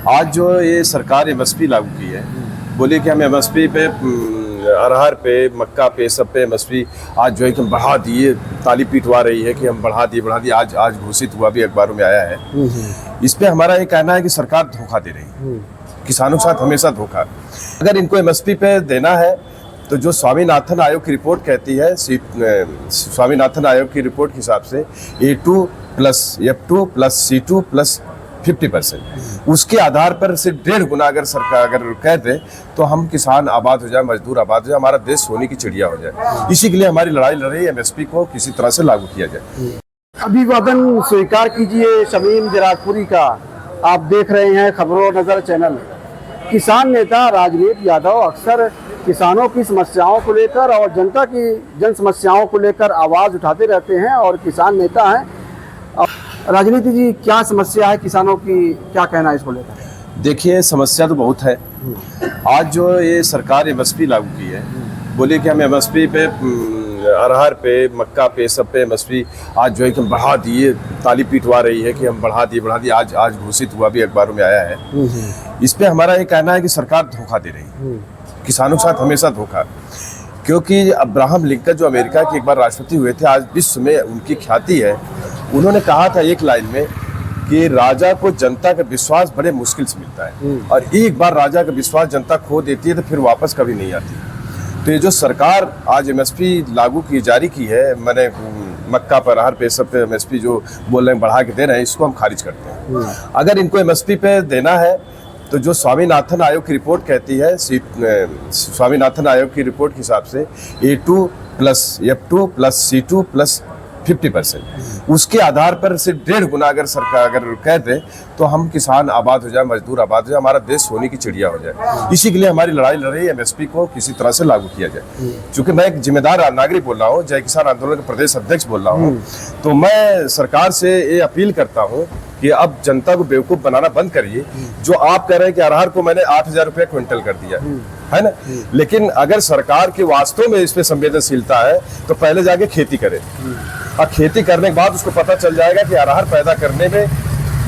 आज जो ये सरकार एमएसपी लागू की है, बोले कि हम एमएसपी पे अरहर पे, मक्का पे, सब पे एमएसपी आज जो है कि हम बढ़ा दिए, ताली पीटवा रही है कि हम बढ़ा दिए। आज घोषित हुआ, भी अखबारों में आया है। इस पे हमारा ये कहना है कि सरकार धोखा दे रही है, किसानों के साथ हमेशा धोखा। अगर इनको एमएसपी पे देना है तो जो स्वामीनाथन आयोग की रिपोर्ट कहती है, स्वामीनाथन आयोग की रिपोर्ट के हिसाब से A2 + F2 + C2 + 50%, उसके आधार पर सिर्फ 1.5 गुना अगर सरकार अगर कह दे तो हम किसान आबाद हो जाए, मजदूर आबाद हो जाए, हमारा देश सोने की चिड़िया हो जाए। इसी के लिए हमारी लड़ाई लड़ रही है, एमएसपी को किसी तरह से लागू किया जाए। अभिवादन स्वीकार कीजिए शमीम जराजपुरी का। आप देख रहे हैं खबरों नजर चैनल। किसान नेता राजवीर यादव अक्सर किसानों की समस्याओं को लेकर और जनता की जन समस्याओं को लेकर आवाज़ उठाते रहते हैं और किसान नेता हैं। राजनीति जी, क्या समस्या है किसानों की, क्या कहना है इसको लेकर? देखिए, समस्या तो बहुत है। आज जो ये सरकार एमएसपी लागू की है, बोले कि हम एमएसपी पे अरहर पे, मक्का पे, सब पे एमएसपी आज जो है कि हम बढ़ा दिए, ताली पीटवा रही है कि हम बढ़ा दिए। आज घोषित हुआ, भी अखबारों में आया है। इस पे हमारा ये कहना है कि सरकार धोखा दे रही है, किसानों के साथ हमेशा धोखा। क्योंकि अब्राहम लिंकन जो अमेरिका के एक बार राष्ट्रपति हुए थे, आज विश्व में उनकी ख्याति है। उन्होंने कहा था एक लाइन में कि राजा को जनता का विश्वास बड़े मुश्किल से मिलता है, और एक बार राजा का विश्वास जनता खो देती है तो फिर वापस कभी नहीं आती। तो ये जो सरकार आज एमएसपी लागू की जारी की है, मैंने मक्का पर, अरहर पे, सब पे एमएसपी जो बोल रहे हैं बढ़ा के दे रहे हैं, इसको हम खारिज करते हैं। अगर इनको एमएसपी पे देना है तो जो स्वामीनाथन आयोग की रिपोर्ट कहती है, स्वामीनाथन आयोग की रिपोर्ट के हिसाब से A2 + F2 + C2 + 50%, उसके आधार पर सिर्फ 1.5 गुना अगर सरकार अगर कह दे तो हम किसान आबाद हो जाए, मजदूर आबाद हो जाए, हमारा देश सोने की चिड़िया हो जाए। इसी के लिए हमारी लड़ाई लड़ रही है, एमएसपी को किसी तरह से लागू किया जाए। क्योंकि मैं एक जिम्मेदार नागरिक बोल रहा हूँ, जय किसान आंदोलन का प्रदेश अध्यक्ष बोल रहा हूँ, तो मैं सरकार से ये अपील करता हूँ कि अब जनता को बेवकूफ़ बनाना बंद करिए। जो आप कह रहे हैं कि अरहर को मैंने 8,000 रुपये क्विंटल कर दिया है ना, लेकिन अगर सरकार की वास्तव में इस पे संवेदनशीलता है तो पहले जाके खेती करे, और खेती करने के बाद उसको पता चल जाएगा कि अरहर पैदा करने में,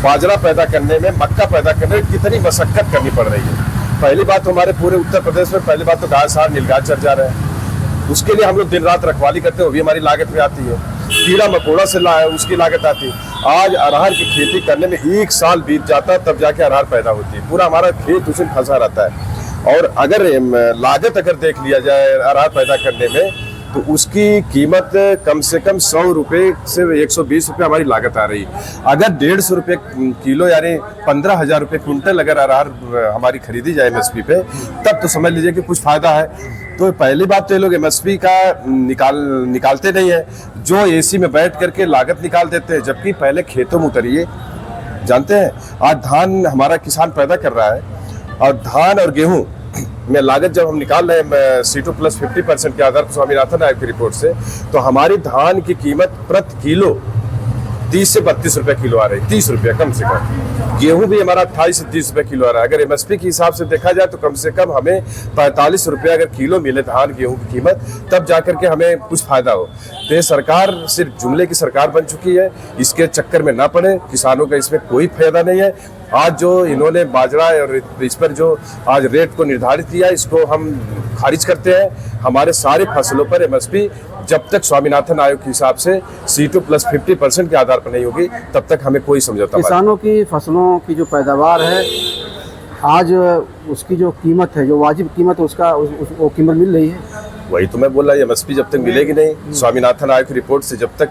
बाजरा पैदा करने में, मक्का पैदा करने में कितनी मशक्कत करनी पड़ रही है। पहली बात, हमारे पूरे उत्तर प्रदेश में पहली बात तो गाय सार नीलगाय चर जा रहे हैं, उसके लिए हम लोग दिन रात रखवाली करते हैं, वो भी हमारी लागत में आती है। कीड़ा मकोड़ा से उसकी लागत आती है। आज अरहर की खेती करने में 1 साल बीत जाता है, तब जाके अरहर पैदा होती है। पूरा हमारा खेत उसमें फंसा रहता है। और अगर लागत अगर देख लिया जाए अरहर पैदा करने में, तो उसकी कीमत कम से कम 100 रुपये से 120 रुपये हमारी लागत आ रही है। अगर 150 रुपये किलो यानी 15,000 रुपये कुंटल अगर अरहर हमारी खरीदी जाए एमएसपी पे, तब तो समझ लीजिए कि कुछ फायदा है। तो पहली बात तो ये लोग एमएसपी का निकालते नहीं है, जो एसी में बैठ करके लागत निकाल देते हैं, जबकि पहले खेतों में उतरिए। जानते हैं आज धान हमारा किसान पैदा कर रहा है, और धान और गेहूं में लागत जब हम निकाल रहे हैं C2 + 50% के आधार पर स्वामीनाथन आयोग की रिपोर्ट से, तो हमारी धान की कीमत प्रति किलो 30 से 32 रुपये किलो आ रही है, 30 रुपये कम से कम। गेहूं भी हमारा 28 से 30 रुपये किलो आ रहा है। अगर एमएसपी के हिसाब से देखा जाए तो कम से कम हमें 45 रुपये अगर किलो मिले धान गेहूं की कीमत, तब जाकर के हमें कुछ फायदा हो। तो ये सरकार सिर्फ जुमले की सरकार बन चुकी है, इसके चक्कर में ना पड़े, किसानों का इसमें कोई फायदा नहीं है। आज जो इन्होंने बाजरा और इस पर जो आज रेट को निर्धारित किया, इसको हम खारिज करते हैं। हमारे सारे फसलों पर एमएसपी जब तक स्वामीनाथन आयोग के हिसाब से C2 + 50% के आधार पर नहीं होगी, तब तक हमें कोई समझौता। किसानों की फसलों की जो पैदावार है, आज उसकी जो कीमत है, जो वाजिब कीमत उसका वो कीमत मिल रही है। वही तो मैं बोल रहा हूँ, एमएसपी जब तक मिलेगी नहीं, स्वामीनाथन आयोग की रिपोर्ट से जब तक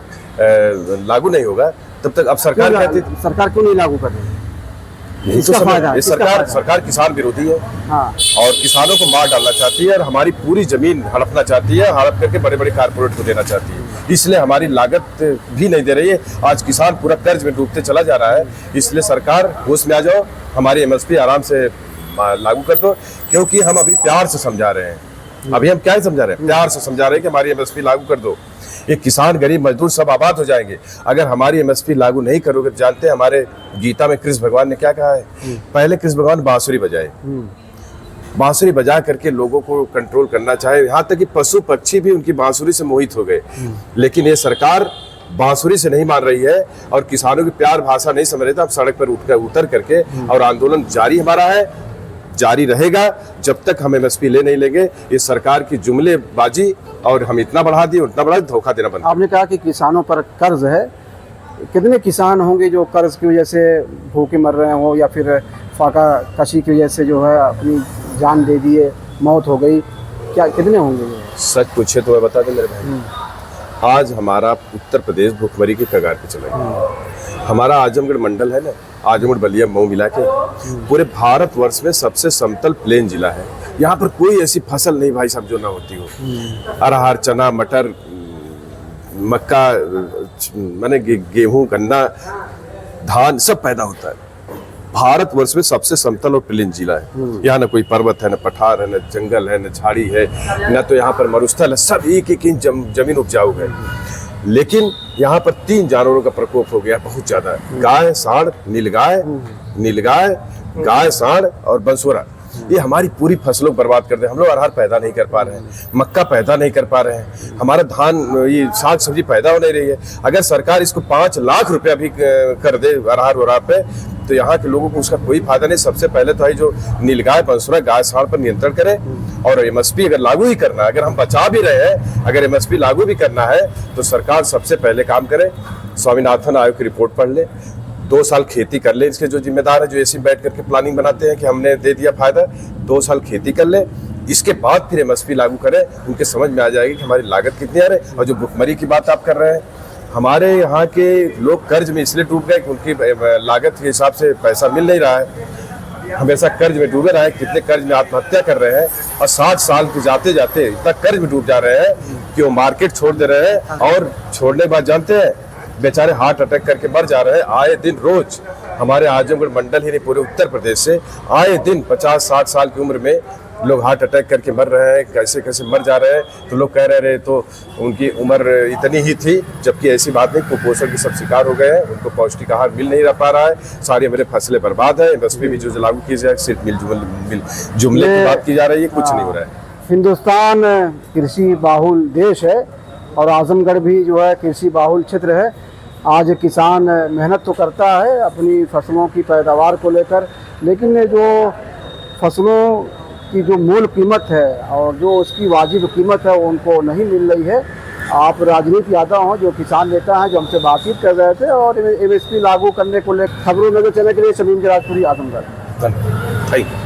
लागू नहीं होगा, तब तक। अब सरकार कहती है, सरकार क्यों नहीं लागू कर रही? यही तो ये सरकार किसान विरोधी है। हाँ। और किसानों को मार डालना चाहती है, और हमारी पूरी जमीन हड़पना चाहती है, हड़प करके बड़े बड़े कारपोरेट को देना चाहती है। इसलिए हमारी लागत भी नहीं दे रही है। आज किसान पूरा कर्ज में डूबते चला जा रहा है। इसलिए सरकार होश में आ जाओ, हमारी एमएसपी आराम से लागू कर दो। क्योंकि हम अभी प्यार से समझा रहे हैं, अभी हम क्या समझा रहे हैं, प्यार से समझा रहे हैं कि हमारी एमएसपी लागू कर दो। ये किसान, गरीब, मजदूर सब आबाद हो जाएंगे। अगर हमारी एमएसपी लागू नहीं करोगे, जानते हैं हमारे गीता में कृष्ण भगवान ने क्या कहा है? पहले कृष्ण भगवान बांसुरी बजाए, बांसुरी बजा करके लोगों को कंट्रोल करना चाहे, यहाँ तक कि पशु पक्षी भी उनकी बांसुरी से मोहित हो गए। लेकिन ये सरकार बांसुरी से नहीं मान रही है और किसानों की प्यार भाषा नहीं समझ रहे थे, हम सड़क पर उतर करके और आंदोलन जारी हमारा है, जारी रहेगा जब तक हम एमएसपी ले नहीं लेंगे। ये सरकार की जुमलेबाजी और हम इतना बढ़ा दिए उतना बढ़ा, धोखा देना बंद। आपने कहा कि किसानों पर कर्ज है, कितने किसान होंगे जो कर्ज की वजह से भूखे मर रहे हो या फिर फाका कशी की वजह से जो है अपनी जान दे दिए, मौत हो गई, क्या कितने होंगे? सच पूछे तो मैं बता दें मेरे भाई, आज हमारा उत्तर प्रदेश भुखमरी के कगार पे चला गया। हमारा आजमगढ़ मंडल है ना, आजमगढ़ बलिया मऊ मिला के पूरे भारतवर्ष में सबसे समतल प्लेन जिला है। यहाँ पर कोई ऐसी फसल नहीं भाई साहब जो ना होती हो। अरहर, चना, मटर, मक्का, माने गेहूं, गन्ना, धान सब पैदा होता है। भारतवर्ष में सबसे समतल और प्लेन जिला है। यहाँ ना कोई पर्वत है, ना पठार है, ना जंगल है, ना झाड़ी है, ना तो यहाँ पर मरुस्थल है। सब एक एक इंच जमीन उपजाऊ है। लेकिन यहाँ पर 3 जानवरों का प्रकोप हो गया बहुत ज्यादा। गाय, सांड, नीलगाय, गाय, सांड और बंसुरा, ये हमारी पूरी फसलों को बर्बाद कर दे। हम लोग अरहर पैदा नहीं कर पा रहे हैं, मक्का पैदा नहीं कर पा रहे हैं, हमारा धान, ये साग सब्जी पैदा हो नहीं रही है। अगर सरकार इसको 5 लाख रुपया भी कर दे अरहर पे, तो यहाँ के लोगों को उसका कोई फायदा नहीं। सबसे पहले तो है जो नीलगाय, बंसुरा, गाय, सांड पर नियंत्रण करे और एमएसपी अगर लागू ही करना है, अगर हम बचा भी रहे हैं, अगर एमएसपी लागू भी करना है तो सरकार सबसे पहले काम करे, स्वामीनाथन आयोग की रिपोर्ट पढ़ ले, 2 साल खेती कर ले। इसके जो जिम्मेदार है, जो ऐसी बैठ करके प्लानिंग बनाते हैं कि हमने दे दिया फायदा, 2 साल खेती कर ले, इसके बाद फिर एमएसपी लागू करें। उनके समझ में आ जाएगी कि हमारी लागत कितनी आ रही है। और जो भुखमरी की बात आप कर रहे हैं, हमारे यहाँ के लोग कर्ज में इसलिए डूब गए कि उनकी लागत के हिसाब से पैसा मिल नहीं रहा है। हमेशा कर्ज में डूबे रहे, कितने कर्ज में आत्महत्या कर रहे हैं और 60 साल के जाते जाते इतना कर्ज में डूब जा रहे हैं कि वो मार्केट छोड़ दे रहे हैं। और छोड़ने के बाद जानते हैं, बेचारे हार्ट अटैक करके मर जा रहे हैं। आए दिन रोज हमारे आजमगढ़ मंडल ही नहीं, पूरे उत्तर प्रदेश से आए दिन 50-60 साल की उम्र में लोग हार्ट अटैक करके मर रहे हैं। कैसे कैसे मर जा रहे हैं, तो लोग कह रहे तो उनकी उम्र इतनी ही थी, जबकि ऐसी बात नहीं। कुपोषण के सब शिकार हो गए हैं, उनको पौष्टिक आहार मिल नहीं पा रहा है, सारी मेरे फसलें बर्बाद है। एमएसपी भी जो लागू की जाए, सिर्फ जुमले की बात की जा रही है, कुछ नहीं हो रहा है। हिंदुस्तान कृषि बाहुल देश है और आजमगढ़ भी जो है कृषि बाहुल क्षेत्र है। आज किसान मेहनत तो करता है अपनी फसलों की पैदावार को लेकर, लेकिन जो फसलों की जो मूल कीमत है और जो उसकी वाजिब कीमत है वो उनको नहीं मिल रही है। आप राजनीति यादव हो, जो किसान नेता हैं, जो हमसे बातचीत कर रहे थे और एमएसपी लागू करने को लेकर। खबरों नजर चैनल के लिए शमीम जराजपुरी, आजमगढ़। Thank you.